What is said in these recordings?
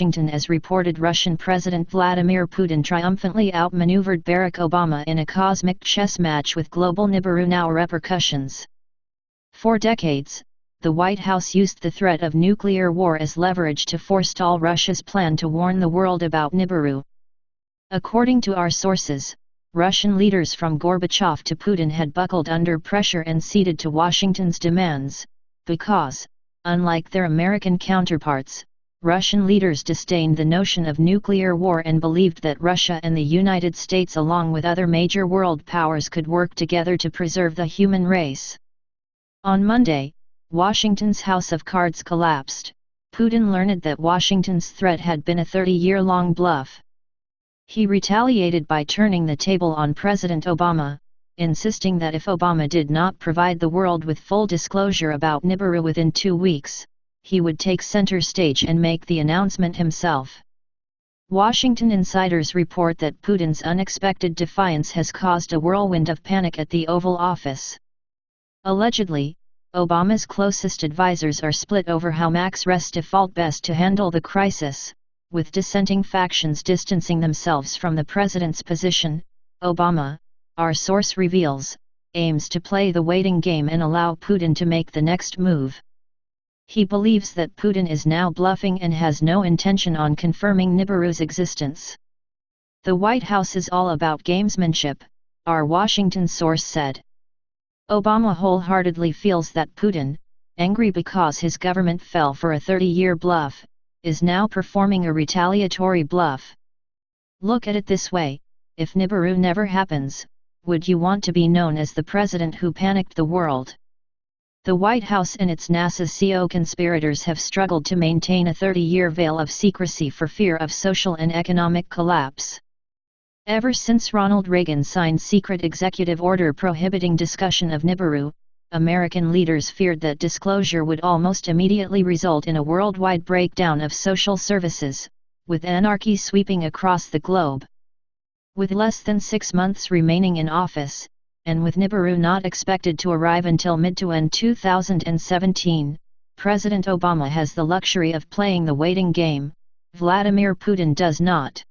Washington, as reported, Russian President Vladimir Putin triumphantly outmaneuvered Barack Obama in a cosmic chess match with global Nibiru now repercussions. For decades, the White House used the threat of nuclear war as leverage to forestall Russia's plan to warn the world about Nibiru. According to our sources, Russian leaders from Gorbachev to Putin had buckled under pressure and ceded to Washington's demands, because, unlike their American counterparts, Russian leaders disdained the notion of nuclear war and believed that Russia and the United States, along with other major world powers, could work together to preserve the human race. On Monday, Washington's House of Cards collapsed. Putin learned that Washington's threat had been a 30-year-long bluff. He retaliated by turning the table on President Obama, insisting that if Obama did not provide the world with full disclosure about Nibiru within 2 weeks, he would take center stage and make the announcement himself. Washington insiders report that Putin's unexpected defiance has caused a whirlwind of panic at the Oval Office. Allegedly, Obama's closest advisors are split over how Max reste default best to handle the crisis, with dissenting factions distancing themselves from the president's position. Obama, our source reveals, aims to play the waiting game and allow Putin to make the next move. He believes that Putin is now bluffing and has no intention on confirming Nibiru's existence. The White House is all about gamesmanship, our Washington source said. Obama wholeheartedly feels that Putin, angry because his government fell for a 30-year bluff, is now performing a retaliatory bluff. Look at it this way: if Nibiru never happens, would you want to be known as the president who panicked the world? The White House and its NASA CO conspirators have struggled to maintain a 30-year veil of secrecy for fear of social and economic collapse. Ever since Ronald Reagan signed secret executive order prohibiting discussion of Nibiru, American leaders feared that disclosure would almost immediately result in a worldwide breakdown of social services, with anarchy sweeping across the globe. With less than 6 months remaining in office, and with Nibiru not expected to arrive until mid to end 2017, President Obama has the luxury of playing the waiting game. Vladimir Putin does not.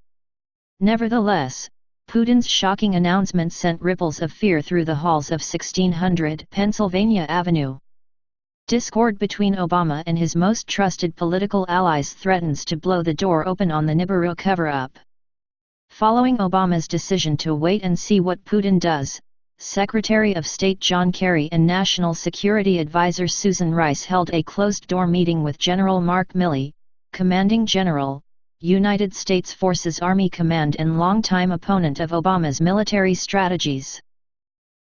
Nevertheless, Putin's shocking announcement sent ripples of fear through the halls of 1600 Pennsylvania Avenue. Discord between Obama and his most trusted political allies threatens to blow the door open on the Nibiru cover-up. Following Obama's decision to wait and see what Putin does, Secretary of State John Kerry and National Security Advisor Susan Rice held a closed-door meeting with General Mark Milley, Commanding General, United States Forces Army Command and longtime opponent of Obama's military strategies.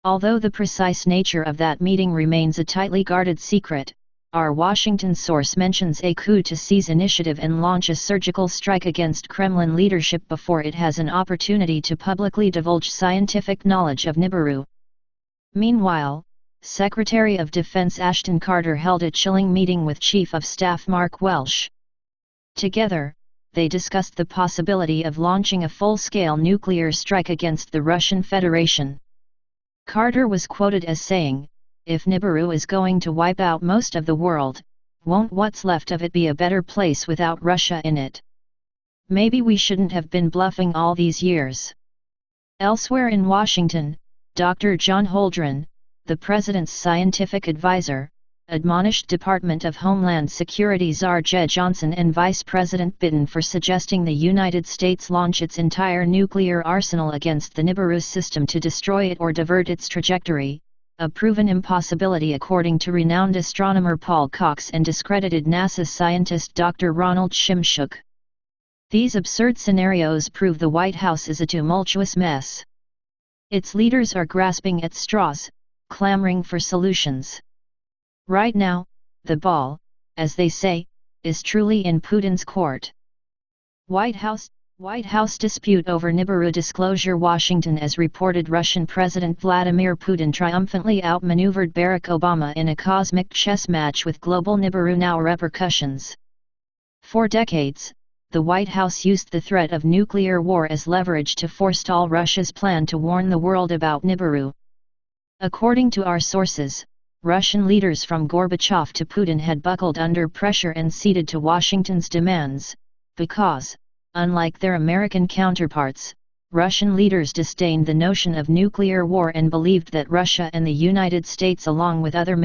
Although the precise nature of that meeting remains a tightly guarded secret, our Washington source mentions a coup to seize initiative and launch a surgical strike against Kremlin leadership before it has an opportunity to publicly divulge scientific knowledge of Nibiru. Meanwhile, Secretary of Defense Ashton Carter held a chilling meeting with Chief of Staff Mark Welsh. Together, they discussed the possibility of launching a full-scale nuclear strike against the Russian Federation. Carter was quoted as saying, "If Nibiru is going to wipe out most of the world, won't what's left of it be a better place without Russia in it? Maybe we shouldn't have been bluffing all these years." Elsewhere in Washington, Dr. John Holdren, the president's scientific advisor, admonished Department of Homeland Security Czar Jeh Johnson and Vice President Biden for suggesting the United States launch its entire nuclear arsenal against the Nibiru system to destroy it or divert its trajectory, a proven impossibility according to renowned astronomer Paul Cox and discredited NASA scientist Dr. Ronald Shimshuk. These absurd scenarios prove the White House is a tumultuous mess. Its leaders are grasping at straws, clamoring for solutions. Right now, the ball, as they say, is truly in Putin's court. White House dispute over Nibiru disclosure. Washington, as reported, Russian President Vladimir Putin triumphantly outmaneuvered Barack Obama in a cosmic chess match with global Nibiru now repercussions. For decades, the White House used the threat of nuclear war as leverage to forestall Russia's plan to warn the world about Nibiru. According to our sources, Russian leaders from Gorbachev to Putin had buckled under pressure and ceded to Washington's demands, Because, unlike their American counterparts, Russian leaders disdained the notion of nuclear war and believed that Russia and the United States along with other